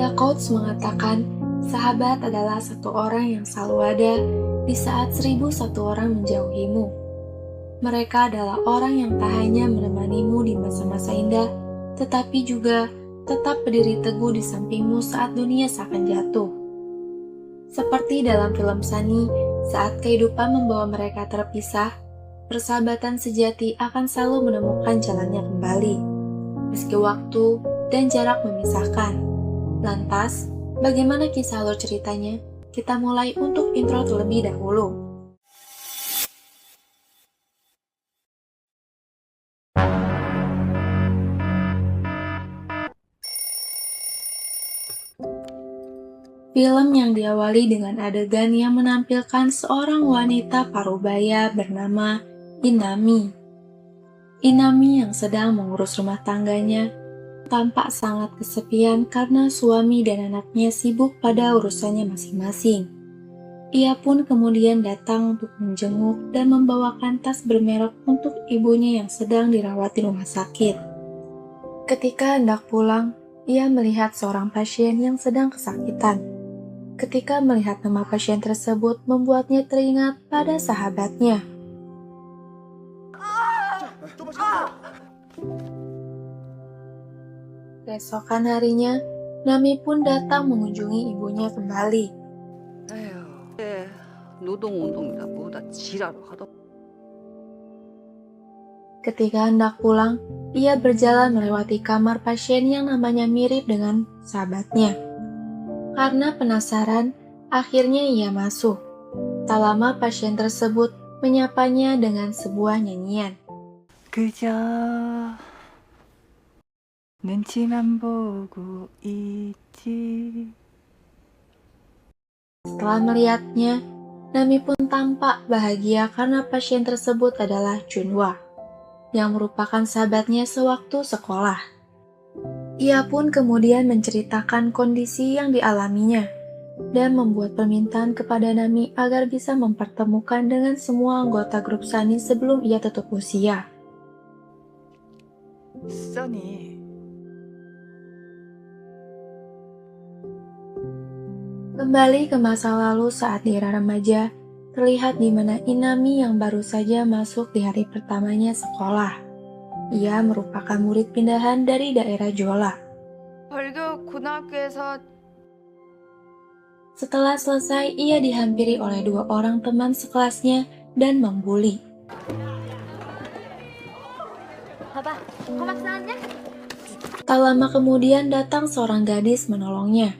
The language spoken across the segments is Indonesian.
Dakots mengatakan, sahabat adalah satu orang yang selalu ada di saat 1001 orang menjauhimu. Mereka adalah orang yang tak hanya menemanimu di masa-masa indah, tetapi juga tetap berdiri teguh di sampingmu saat dunia seakan jatuh. Seperti dalam film Sunny, saat kehidupan membawa mereka terpisah, persahabatan sejati akan selalu menemukan jalannya kembali, meski waktu dan jarak memisahkan. Lantas, bagaimana kisah alur ceritanya? Kita mulai untuk intro terlebih dahulu. Film yang diawali dengan adegan yang menampilkan seorang wanita parubaya bernama Inami. Inami yang sedang mengurus rumah tangganya tampak sangat kesepian karena suami dan anaknya sibuk pada urusannya masing-masing. Ia pun kemudian datang untuk menjenguk dan membawakan tas bermerek untuk ibunya yang sedang dirawat di rumah sakit. Ketika hendak pulang, ia melihat seorang pasien yang sedang kesakitan. Ketika melihat nama pasien tersebut membuatnya teringat pada sahabatnya. Keesokan harinya, Nami pun datang mengunjungi ibunya kembali. Ketika hendak pulang, ia berjalan melewati kamar pasien yang namanya mirip dengan sahabatnya. Karena penasaran, akhirnya ia masuk. Tak lama pasien tersebut menyapanya dengan sebuah nyanyian. 그저 눈치만 보고 있지. Setelah melihatnya, Nami pun tampak bahagia karena pasien tersebut adalah Junhwa, yang merupakan sahabatnya sewaktu sekolah. Ia pun kemudian menceritakan kondisi yang dialaminya, dan membuat permintaan kepada Nami agar bisa mempertemukan dengan semua anggota grup Sunny sebelum ia tutup usia. 써니, Kembali ke masa lalu saat di era remaja, terlihat di mana Inami yang baru saja masuk di hari pertamanya sekolah. Ia merupakan murid pindahan dari daerah Jola. 벌교 고등학교에서 Setelah selesai, ia dihampiri oleh dua orang teman sekelasnya dan membuli. Tak lama kemudian datang seorang gadis menolongnya.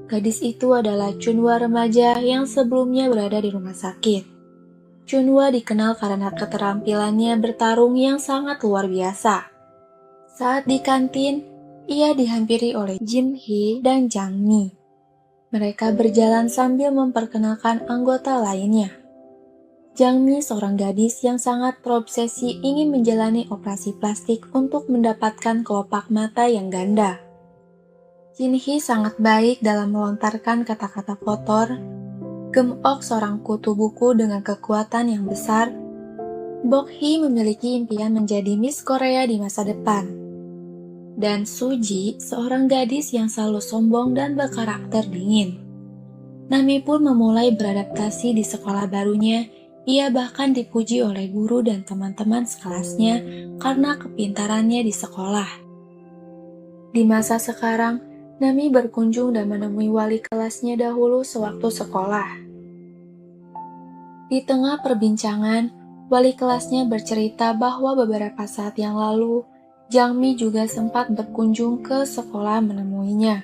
Gadis itu adalah Junhwa remaja yang sebelumnya berada di rumah sakit. Junhwa dikenal karena keterampilannya bertarung yang sangat luar biasa. Saat di kantin, ia dihampiri oleh Jin Hee dan Jang Mi. Mereka berjalan sambil memperkenalkan anggota lainnya. Jang Mi seorang gadis yang sangat terobsesi ingin menjalani operasi plastik untuk mendapatkan kelopak mata yang ganda. Jin Hee sangat baik dalam melontarkan kata-kata kotor. Geum-ok seorang kutu buku dengan kekuatan yang besar. Bok Hee memiliki impian menjadi Miss Korea di masa depan. Dan Suji seorang gadis yang selalu sombong dan berkarakter dingin. Nami pun memulai beradaptasi di sekolah barunya. Ia bahkan dipuji oleh guru dan teman-teman sekelasnya karena kepintarannya di sekolah. Di masa sekarang, Nami berkunjung dan menemui wali kelasnya dahulu sewaktu sekolah. Di tengah perbincangan, wali kelasnya bercerita bahwa beberapa saat yang lalu, Jang Mi juga sempat berkunjung ke sekolah menemuinya.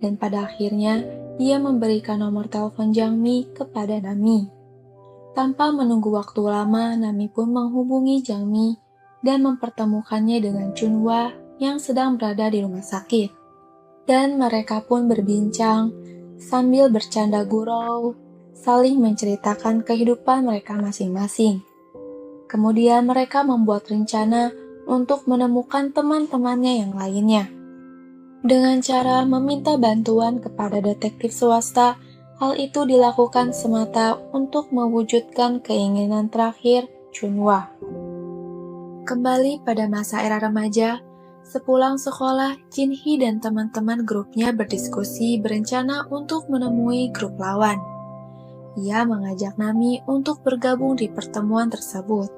Dan pada akhirnya, ia memberikan nomor telepon Jang Mi kepada Nami. Tanpa menunggu waktu lama, Nami pun menghubungi Jang Mi dan mempertemukannya dengan Junhwa yang sedang berada di rumah sakit. Dan mereka pun berbincang sambil bercanda gurau, saling menceritakan kehidupan mereka masing-masing. Kemudian mereka membuat rencana untuk menemukan teman-temannya yang lainnya. Dengan cara meminta bantuan kepada detektif swasta, hal itu dilakukan semata untuk mewujudkan keinginan terakhir Junhwa. Kembali pada masa era remaja, Sepulang sekolah, Jinhee dan teman-teman grupnya berdiskusi berencana untuk menemui grup lawan. Ia mengajak Nami untuk bergabung di pertemuan tersebut.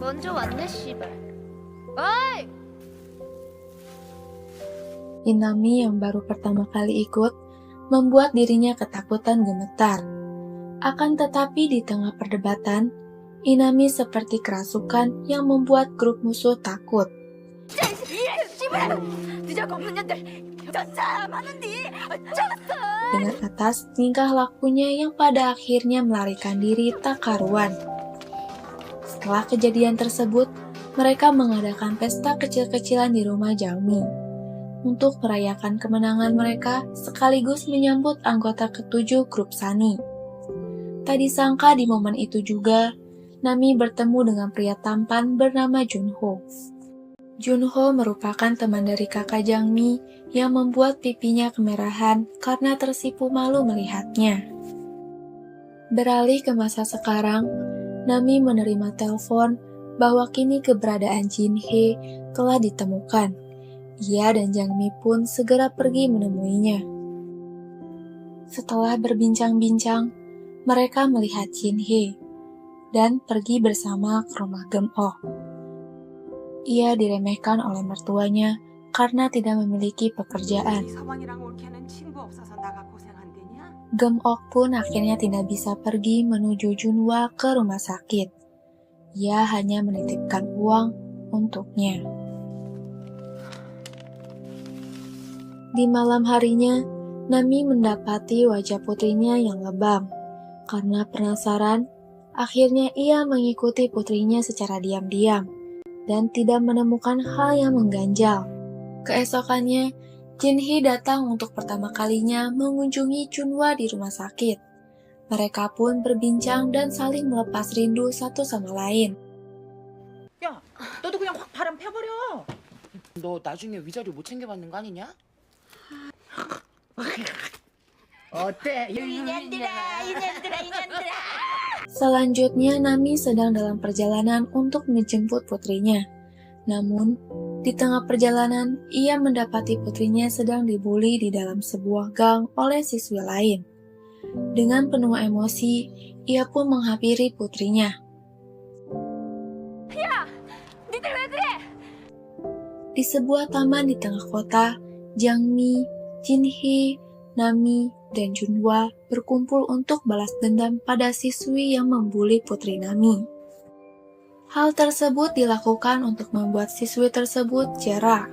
먼저 왔네, 씨발. 어이! Inami yang baru pertama kali ikut membuat dirinya ketakutan gemetar. Akan tetapi di tengah perdebatan, Inami seperti kerasukan yang membuat grup musuh takut. Dengan atas tingkah lakunya yang pada akhirnya melarikan diri tak karuan. Setelah kejadian tersebut, mereka mengadakan pesta kecil-kecilan di rumah Jangmi untuk merayakan kemenangan mereka sekaligus menyambut anggota ketujuh grup Sunny. Tak disangka di momen itu juga, Nami bertemu dengan pria tampan bernama Junho. Junho merupakan teman dari kakak Jangmi yang membuat pipinya kemerahan karena tersipu malu melihatnya. Beralih ke masa sekarang, Nami menerima telepon bahwa kini keberadaan Jinhee telah ditemukan. Ia dan Jangmi pun segera pergi menemuinya. Setelah berbincang-bincang, mereka melihat Jinhee dan pergi bersama ke rumah Gem-ok. Ia diremehkan oleh mertuanya karena tidak memiliki pekerjaan. Gem-ok pun akhirnya tidak bisa pergi menuju Junhwa ke rumah sakit. Ia hanya menitipkan uang untuknya. Di malam harinya, Nami mendapati wajah putrinya yang lebam. Karena penasaran, akhirnya ia mengikuti putrinya secara diam-diam dan tidak menemukan hal yang mengganjal. Keesokannya, Jinhee datang untuk pertama kalinya mengunjungi Junhwa di rumah sakit. Mereka pun berbincang dan saling melepas rindu satu sama lain. 야, 너도 그냥 확 바람 펴버려. 너 나중에 위자료 못 챙겨받는 거 아니냐? 어때? Selanjutnya, Nami sedang dalam perjalanan untuk menjemput putrinya. Namun, di tengah perjalanan, ia mendapati putrinya sedang dibully di dalam sebuah gang oleh siswi lain. Dengan penuh emosi, ia pun menghampiri putrinya. Di sebuah taman di tengah kota, Jangmi, Jinhee, Nami, dan Junhwa berkumpul untuk balas dendam pada siswi yang membuli putri Nami. Hal tersebut dilakukan untuk membuat siswi tersebut jera.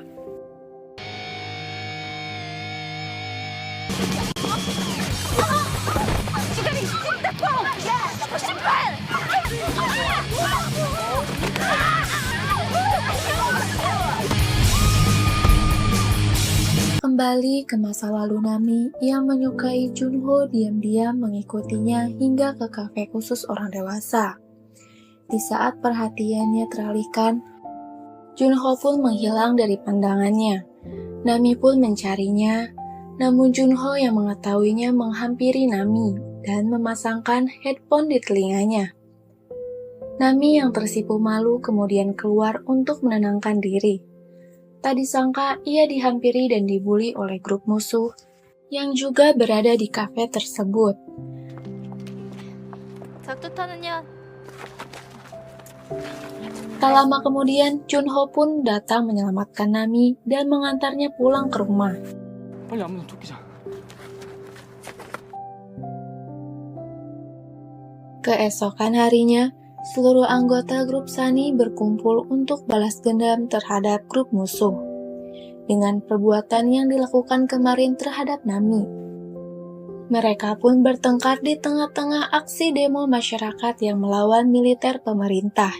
Kembali ke masa lalu Nami yang menyukai Junho diam-diam mengikutinya hingga ke kafe khusus orang dewasa. Di saat perhatiannya teralihkan, Junho pun menghilang dari pandangannya. Nami pun mencarinya, namun Junho yang mengetahuinya menghampiri Nami dan memasangkan headphone di telinganya. Nami yang tersipu malu kemudian keluar untuk menenangkan diri. Tak disangka ia dihampiri dan dibully oleh grup musuh yang juga berada di kafe tersebut. Tak lama kemudian, Junho pun datang menyelamatkan Nami dan mengantarnya pulang ke rumah. 빨리 아무나 쫓기자. Keesokan harinya, seluruh anggota grup Sunny berkumpul untuk balas dendam terhadap grup musuh dengan perbuatan yang dilakukan kemarin terhadap Nami. Mereka pun bertengkar di tengah-tengah aksi demo masyarakat yang melawan militer pemerintah.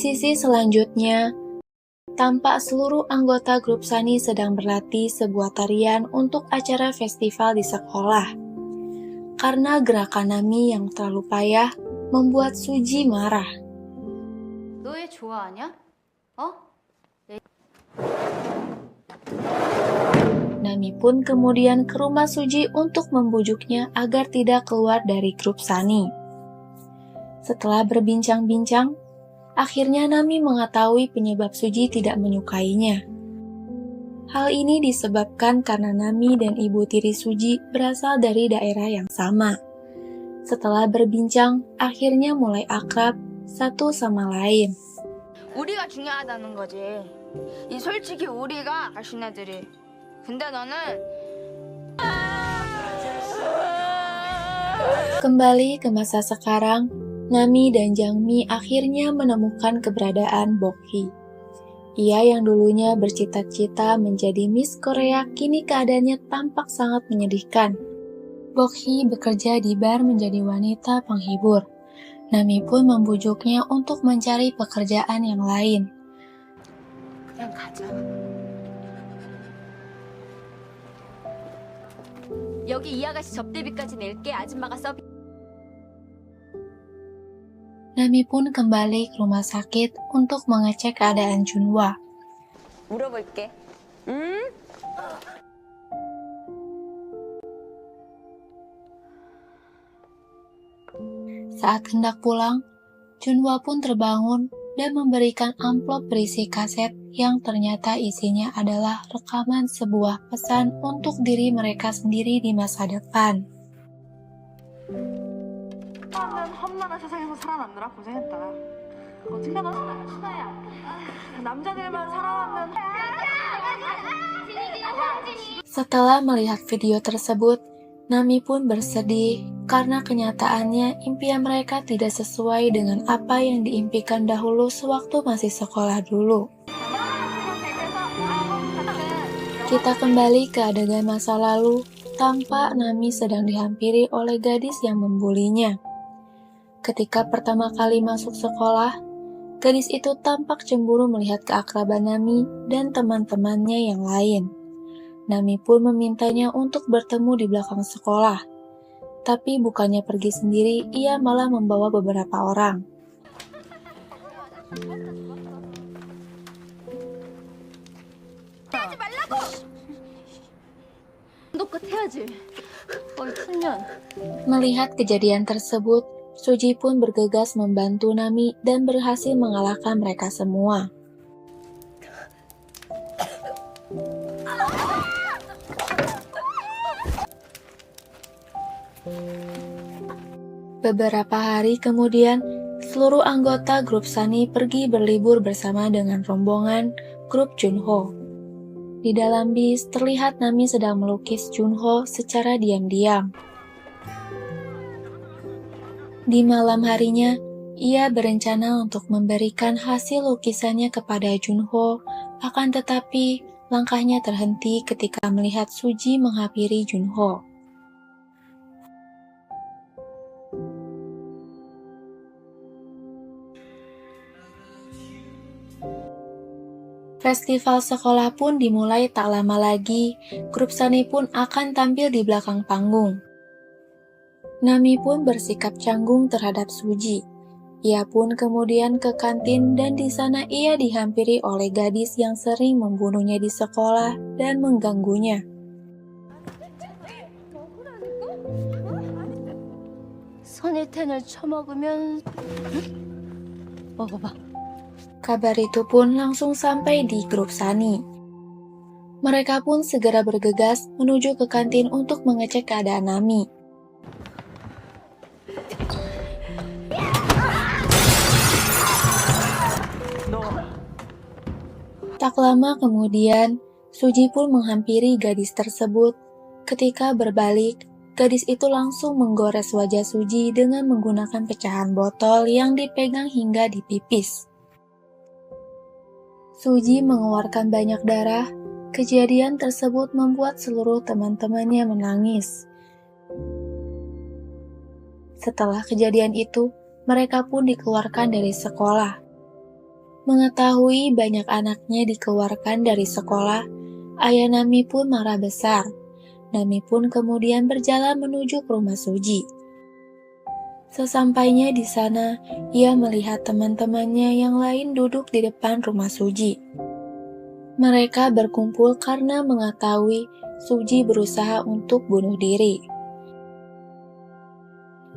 sisi selanjutnya, tampak seluruh anggota grup Sunny sedang berlatih sebuah tarian untuk acara festival di sekolah. Karena gerakan Nami yang terlalu payah membuat Suji marah. 너 얘 좋아하냐? Nami pun kemudian ke rumah Suji untuk membujuknya agar tidak keluar dari grup Sunny. Setelah berbincang-bincang, akhirnya Nami mengetahui penyebab Suji tidak menyukainya. Hal ini disebabkan karena Nami dan ibu tiri Suji berasal dari daerah yang sama. Setelah berbincang, akhirnya mulai akrab satu sama lain. 우리가 중요하다는 거지. 이 솔직히 우리가 자신애들이. 근데 너는 Kembali ke masa sekarang, Nami dan Jangmi akhirnya menemukan keberadaan Bokhi. Ia yang dulunya bercita-cita menjadi Miss Korea, kini keadaannya tampak sangat menyedihkan. Bokhi bekerja di bar menjadi wanita penghibur. Nami pun membujuknya untuk mencari pekerjaan yang lain. 그냥 가자. 여기 이 아가씨 접대비까지 낼게. 아줌마가 서비. Nami pun kembali ke rumah sakit untuk mengecek keadaan Junhwa. 물어볼게. Saat hendak pulang, Junhwa pun terbangun dan memberikan amplop berisi kaset yang ternyata isinya adalah rekaman sebuah pesan untuk diri mereka sendiri di masa depan. 나는 험난한 세상에서 살아남느라 고생했다. 어떻게나 수다야. 남자들만 살아남는. Setelah melihat video tersebut, Nami pun bersedih karena kenyataannya impian mereka tidak sesuai dengan apa yang diimpikan dahulu sewaktu masih sekolah dulu. Kita kembali ke adegan masa lalu, tampak Nami sedang dihampiri oleh gadis yang membulinya. Ketika pertama kali masuk sekolah, gadis itu tampak cemburu melihat keakraban Nami dan teman-temannya yang lain. Nami pun memintanya untuk bertemu di belakang sekolah. Tapi bukannya pergi sendiri, ia malah membawa beberapa orang. 똑같 해야지. 어이 청년. Melihat kejadian tersebut, Suji pun bergegas membantu Nami dan berhasil mengalahkan mereka semua. Beberapa hari kemudian, seluruh anggota grup Sunny pergi berlibur bersama dengan rombongan grup Junho. Di dalam bis, terlihat Nami sedang melukis Junho secara diam-diam. Di malam harinya, ia berencana untuk memberikan hasil lukisannya kepada Junho, akan tetapi langkahnya terhenti ketika melihat Suji menghampiri Junho. Festival sekolah pun dimulai tak lama lagi, grup Sunny pun akan tampil di belakang panggung. Nami pun bersikap canggung terhadap Suji. Ia pun kemudian ke kantin dan di sana ia dihampiri oleh gadis yang sering membunuhnya di sekolah dan mengganggunya. 선일텐을 처먹으면 먹어봐. Kabar itu pun langsung sampai di grup Sunny. Mereka pun segera bergegas menuju ke kantin untuk mengecek keadaan Nami. Tak lama kemudian, Suji pun menghampiri gadis tersebut. Ketika berbalik, gadis itu langsung menggores wajah Suji dengan menggunakan pecahan botol yang dipegang hingga dipipis. Suji mengeluarkan banyak darah. Kejadian tersebut membuat seluruh teman-temannya menangis. Setelah kejadian itu, mereka pun dikeluarkan dari sekolah. Mengetahui banyak anaknya dikeluarkan dari sekolah, ayah Nami pun marah besar. Nami pun kemudian berjalan menuju ke rumah Suji. Sesampainya di sana, ia melihat teman-temannya yang lain duduk di depan rumah Suji. Mereka berkumpul karena mengetahui Suji berusaha untuk bunuh diri.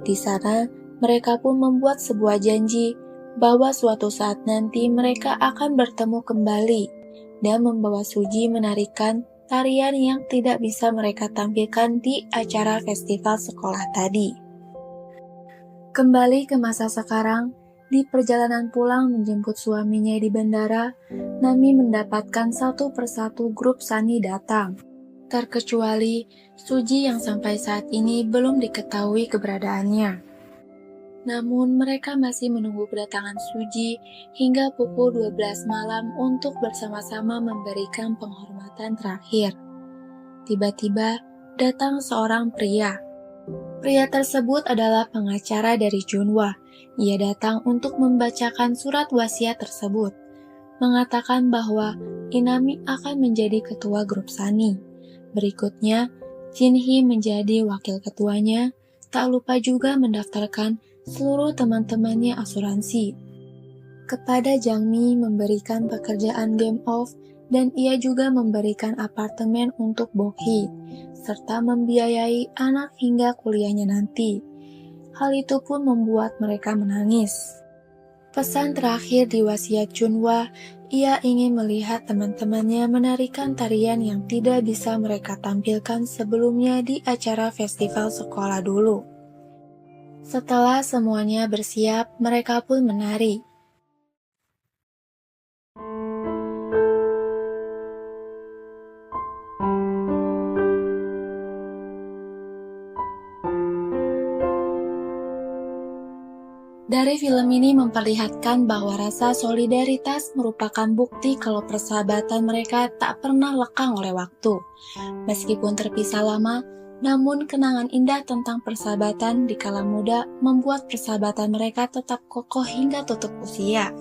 Di sana, mereka pun membuat sebuah janji bahwa suatu saat nanti mereka akan bertemu kembali dan membawa Suji menarikan tarian yang tidak bisa mereka tampilkan di acara festival sekolah tadi. Kembali ke masa sekarang, di perjalanan pulang menjemput suaminya di bandara, Nami mendapatkan satu persatu grup Sani datang. Terkecuali Suji yang sampai saat ini belum diketahui keberadaannya. Namun mereka masih menunggu kedatangan Suji hingga pukul 12 malam untuk bersama-sama memberikan penghormatan terakhir. Tiba-tiba datang seorang pria. Pria tersebut adalah pengacara dari Junhwa. Ia datang untuk membacakan surat wasiat tersebut, mengatakan bahwa Inami akan menjadi ketua grup Sani. Berikutnya, Jinhee menjadi wakil ketuanya, tak lupa juga mendaftarkan seluruh teman-temannya asuransi. Kepada Jangmi memberikan pekerjaan game off dan ia juga memberikan apartemen untuk Bokhi, serta membiayai anak hingga kuliahnya nanti. Hal itu pun membuat mereka menangis. Pesan terakhir di wasiat Junhwa, ia ingin melihat teman-temannya menarikan tarian yang tidak bisa mereka tampilkan sebelumnya di acara festival sekolah dulu. Setelah semuanya bersiap, mereka pun menari. Dari film ini memperlihatkan bahwa rasa solidaritas merupakan bukti kalau persahabatan mereka tak pernah lekang oleh waktu. Meskipun terpisah lama, namun kenangan indah tentang persahabatan di kala muda membuat persahabatan mereka tetap kokoh hingga tutup usia.